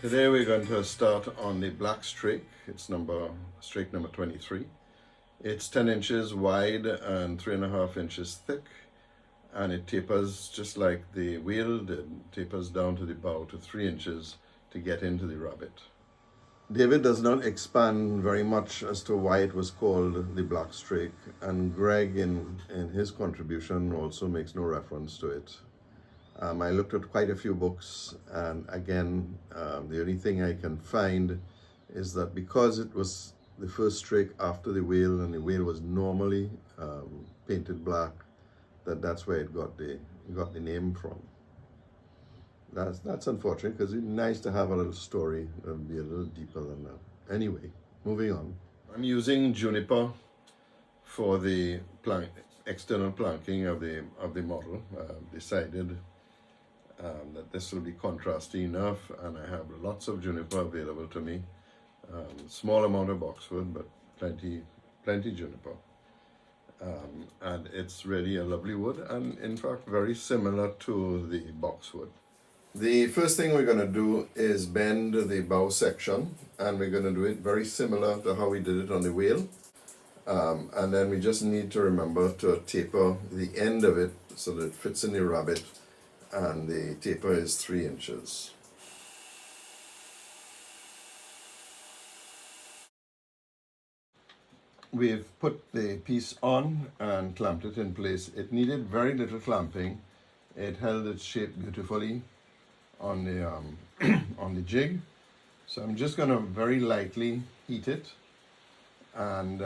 Today we're going to start on the black strake. It's strake number 23. It's 10 inches wide and 3.5 inches thick, and it tapers just like the wheel did, tapers down to the bow to 3 inches to get into the rabbet. David does not expand very much as to why it was called the black strake, and Greg in his contribution also makes no reference to it. I looked at quite a few books, and again, the only thing I can find is that because it was the first strake after the whale, and the whale was normally painted black, that's where it got the name from. That's unfortunate, because it's nice to have a little story and be a little deeper than that. Anyway, moving on. I'm using juniper for the external planking of the model. Decided that this will be contrasty enough, and I have lots of juniper available to me. Small amount of boxwood, but plenty juniper. And it's really a lovely wood, and in fact very similar to the boxwood. The first thing we're going to do is bend the bow section, and we're going to do it very similar to how we did it on the whale. And then we just need to remember to taper the end of it so that it fits in the rabbet, and the taper is 3 inches. We've put the piece on and clamped it in place. It needed very little clamping. It held its shape beautifully on the on the jig. So I'm just going to very lightly heat it, and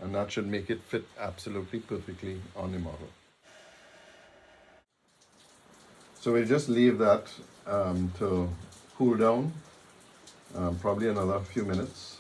that should make it fit absolutely perfectly on the model. So we'll just leave that to cool down, probably another few minutes,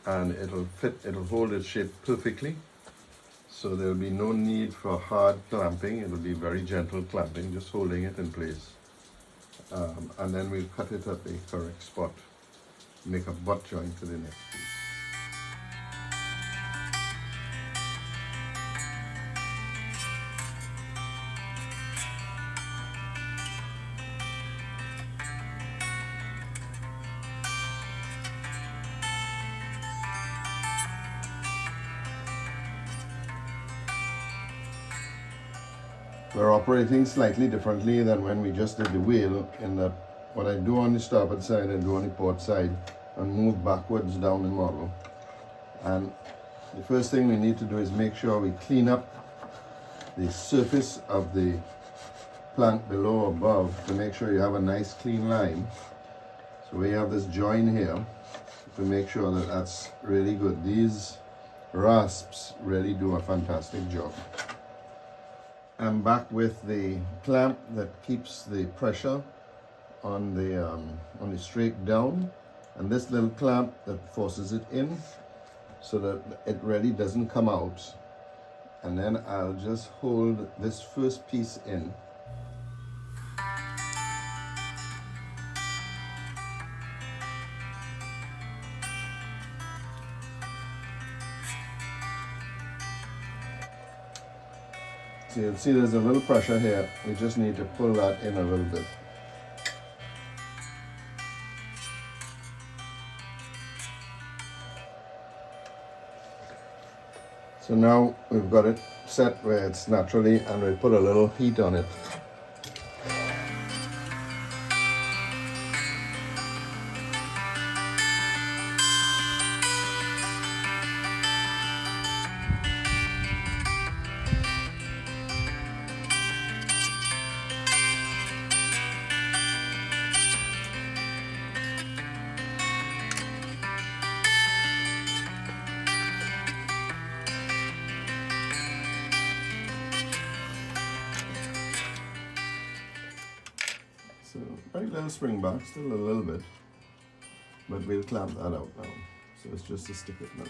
and it'll hold its shape perfectly. So there will be no need for hard clamping. It will be very gentle clamping, just holding it in place. And then we'll cut it at the correct spot, make a butt joint to the next piece. We're operating slightly differently than when we just did the wheel, in that what I do on the starboard side, I do on the port side, and move backwards down the model. And the first thing we need to do is make sure we clean up the surface of the plank below or above, to make sure you have a nice clean line. So we have this join here to make sure that that's really good. These rasps really do a fantastic job. I'm back with the clamp that keeps the pressure on the strake down, and this little clamp that forces it in so that it really doesn't come out. And then I'll just hold this first piece in. So you'll see there's a little pressure here. We just need to pull that in a little bit. So now we've got it set where it's naturally, and we'll put a little heat on it. So very little spring back, still a little bit, but we'll clamp that out now. So it's just to stick it now.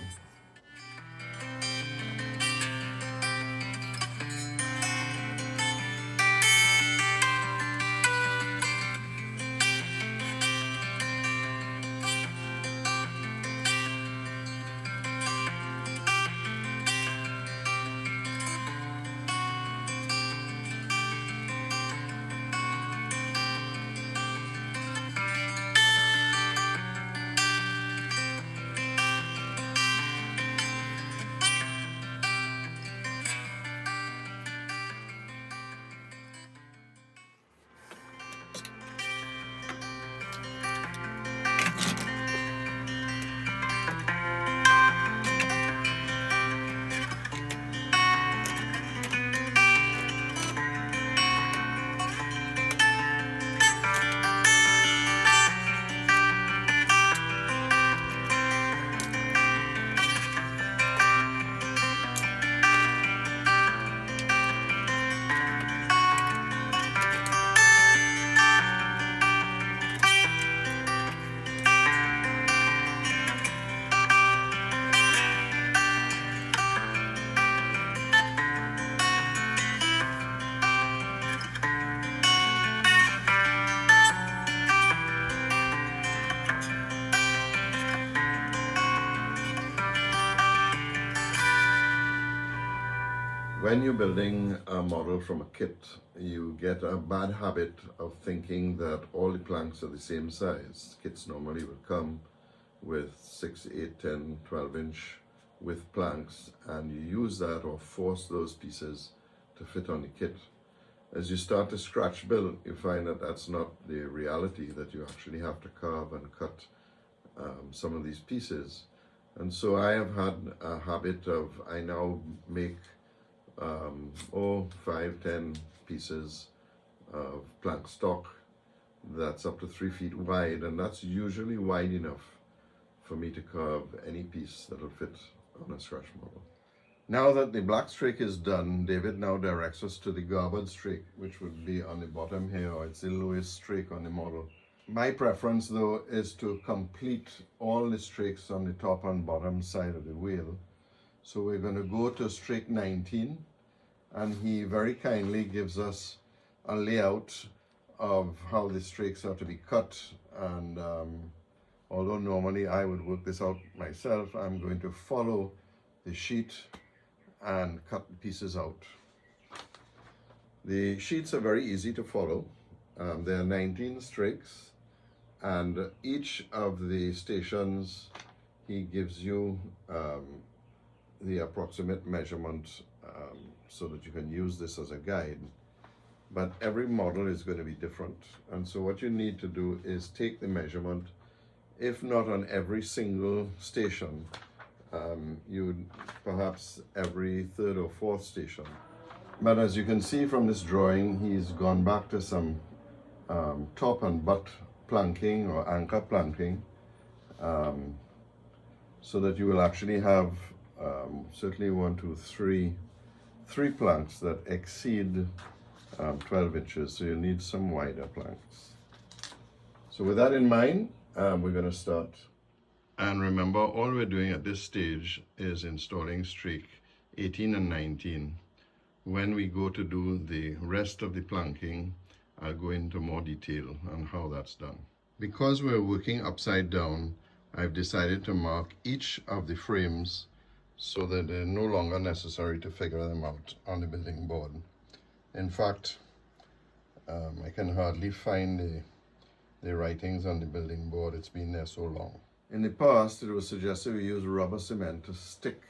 When you're building a model from a kit, you get a bad habit of thinking that all the planks are the same size. Kits normally will come with 6, 8, 10, 12-inch width planks, and you use that or force those pieces to fit on the kit. As you start to scratch build, you find that that's not the reality, that you actually have to carve and cut some of these pieces. And so I have had a habit of, I now make 5, 10 pieces of plank stock that's up to 3 feet wide, and that's usually wide enough for me to carve any piece that will fit on a scratch model. Now that the black strake is done, David now directs us to the garbled strake, which would be on the bottom here, or it's the lowest strake on the model. My preference though is to complete all the strakes on the top and bottom side of the wheel. So we're going to go to strake 19, and he very kindly gives us a layout of how the strakes are to be cut. And although normally I would work this out myself, I'm going to follow the sheet and cut the pieces out. The sheets are very easy to follow. There are 19 strakes, and each of the stations he gives you the approximate measurement so that you can use this as a guide. But every model is going to be different, and so what you need to do is take the measurement, if not on every single station, you perhaps every third or fourth station. But as you can see from this drawing, he's gone back to some top and butt planking or anchor planking, so that you will actually have certainly 1, 2, 3 planks that exceed 12 inches, so you need some wider planks. So with that in mind, we're going to start. And remember, all we're doing at this stage is installing strake 18 and 19. When we go to do the rest of the planking, I'll go into more detail on how that's done. Because we're working upside down, I've decided to mark each of the frames so that they're no longer necessary to figure them out on the building board. In fact, I can hardly find the writings on the building board. It's been there so long. In the past, it was suggested we use rubber cement to stick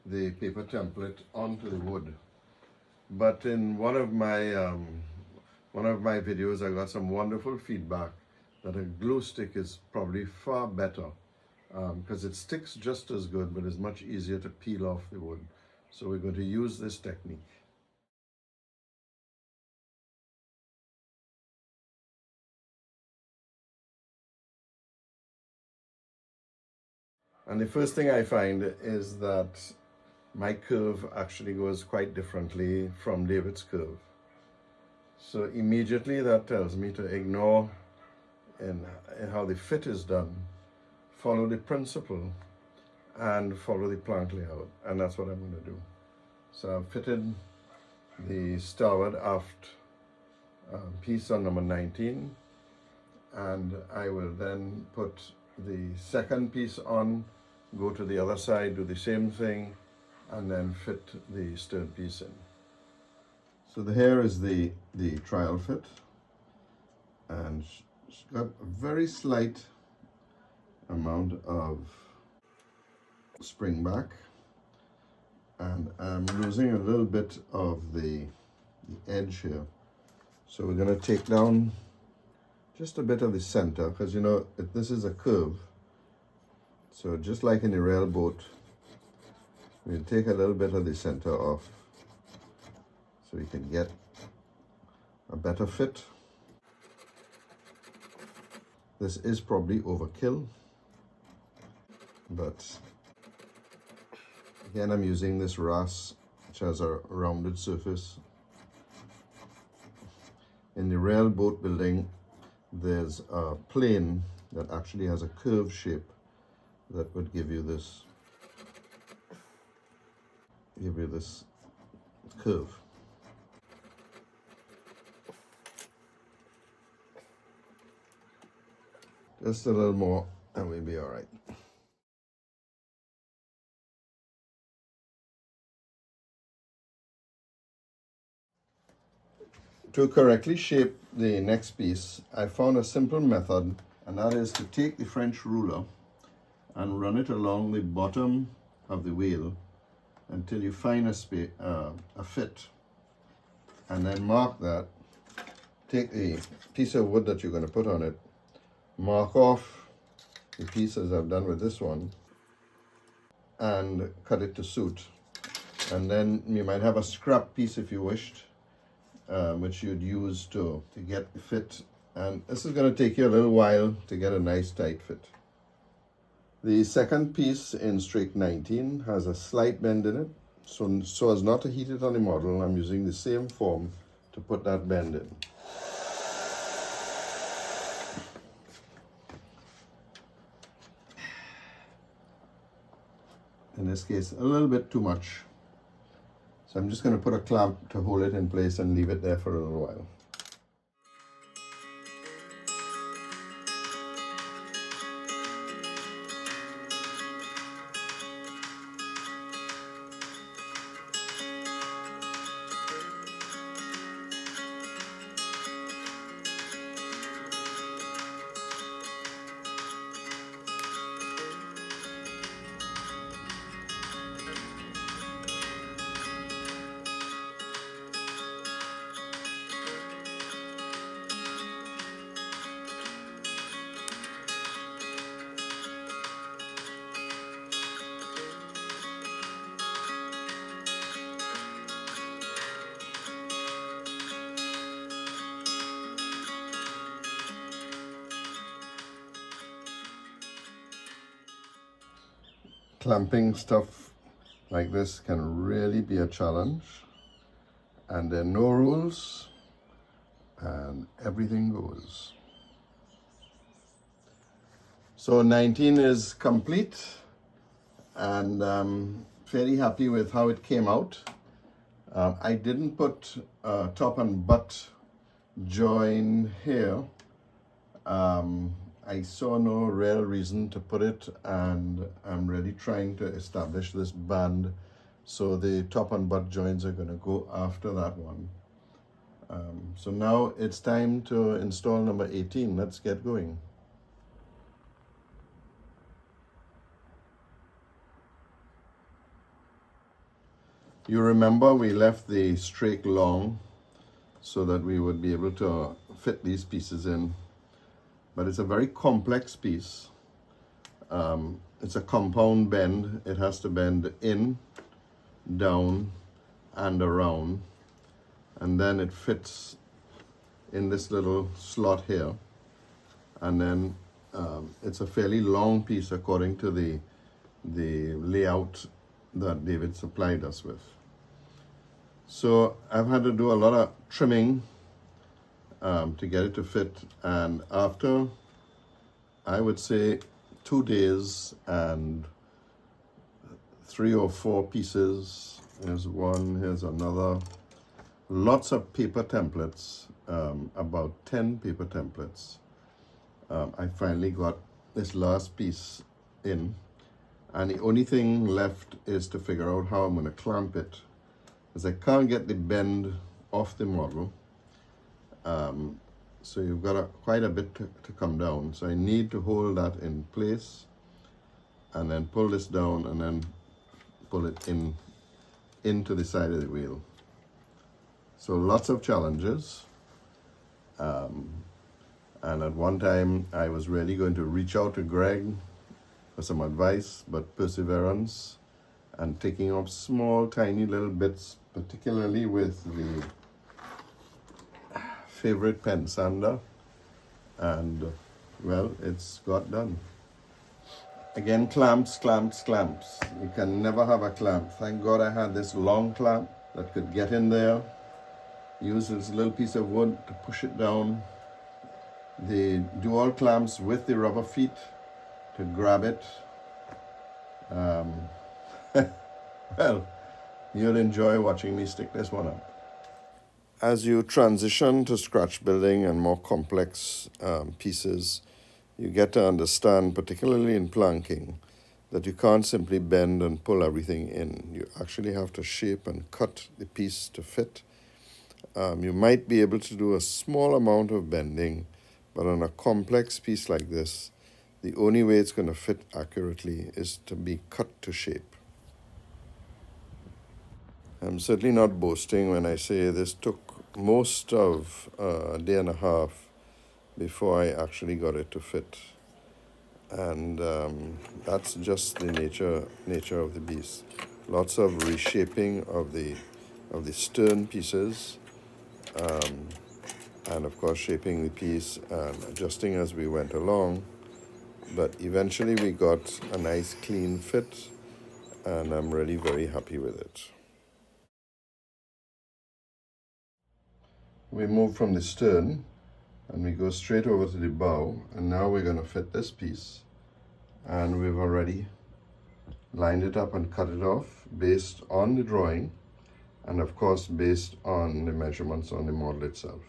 the paper template onto the wood. But in one of my videos, I got some wonderful feedback that a glue stick is probably far better because it sticks just as good, but is much easier to peel off the wood. So we're going to use this technique. And the first thing I find is that my curve actually goes quite differently from David's curve. So immediately that tells me to ignore in how the fit is done, follow the principle, and follow the plank layout. And that's what I'm going to do. So I've fitted the starboard aft piece on number 19, and I will then put the second piece on, go to the other side, do the same thing, and then fit the stern piece in. So here is the trial fit, and it's got a very slight amount of spring back, and I'm losing a little bit of the edge here. So we're going to take down just a bit of the center, because you know this is a curve. So just like in a railboat, we'll take a little bit of the center off so we can get a better fit. This is probably overkill, but again, I'm using this RAS, which has a rounded surface. In the railboat building, there's a plane that actually has a curved shape that would give you this curve. Just a little more and we'll be all right. To correctly shape the next piece, I found a simple method, and that is to take the French ruler and run it along the bottom of the wheel until you find a fit, and then mark that. Take the piece of wood that you're going to put on it, mark off the pieces I've done with this one, and cut it to suit. And then you might have a scrap piece if you wished, which you'd use to get the fit. And this is going to take you a little while to get a nice tight fit. The second piece in strake 19 has a slight bend in it, so as not to heat it on the model, I'm using the same form to put that bend in. In this case, a little bit too much. So I'm just going to put a clamp to hold it in place and leave it there for a little while. Clamping stuff like this can really be a challenge, and there are no rules and everything goes. So 19 is complete, and I'm fairly happy with how it came out. I didn't put top and butt join here. I saw no real reason to put it, and I'm really trying to establish this band, so the top and butt joints are going to go after that one. So now it's time to install number 18. Let's get going. You remember we left the strake long so that we would be able to fit these pieces in. But it's a very complex piece. It's a compound bend. It has to bend in, down, and around. And then it fits in this little slot here. And then it's a fairly long piece according to the layout that David supplied us with. So I've had to do a lot of trimming to get it to fit, and after, I would say, 2 days and 3 or 4 pieces, here's one, here's another, lots of paper templates, about 10 paper templates, I finally got this last piece in, and the only thing left is to figure out how I'm going to clamp it, because I can't get the bend off the model. So you've got quite a bit to come down. So I need to hold that in place and then pull this down and then pull it into the side of the wheel. So lots of challenges. And at one time I was really going to reach out to Greg for some advice, but perseverance and taking up small, tiny little bits, particularly with the favorite pen sander, and well, it's got done. Again, clamps. You can never have a clamp. Thank God I had this long clamp that could get in there, use this little piece of wood to push it down. The dual clamps with the rubber feet to grab it. Well, you'll enjoy watching me stick this one up. As you transition to scratch building and more complex pieces, you get to understand, particularly in planking, that you can't simply bend and pull everything in. You actually have to shape and cut the piece to fit, You might be able to do a small amount of bending, but on a complex piece like this, the only way it's going to fit accurately is to be cut to shape. I'm certainly not boasting when I say this took most of a day and a half before I actually got it to fit. And that's just the nature of the beast. Lots of reshaping of the stern pieces, and of course shaping the piece and adjusting as we went along. But eventually we got a nice clean fit, and I'm really very happy with it. We move from the stern and we go straight over to the bow, and now we're going to fit this piece, and we've already lined it up and cut it off based on the drawing, and of course based on the measurements on the model itself.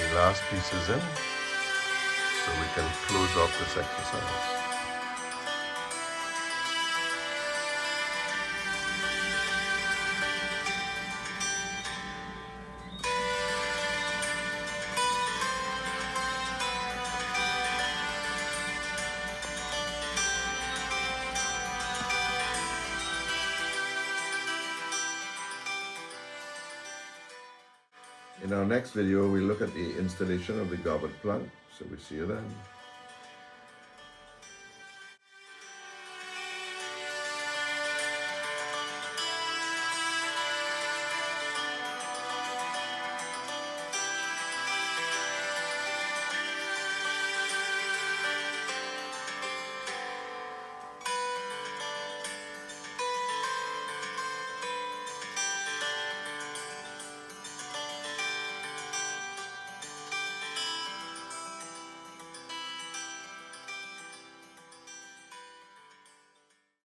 The last piece is in, so we can close off this exercise. In our next video, we'll look at the installation of the garboard plank. So we see you then.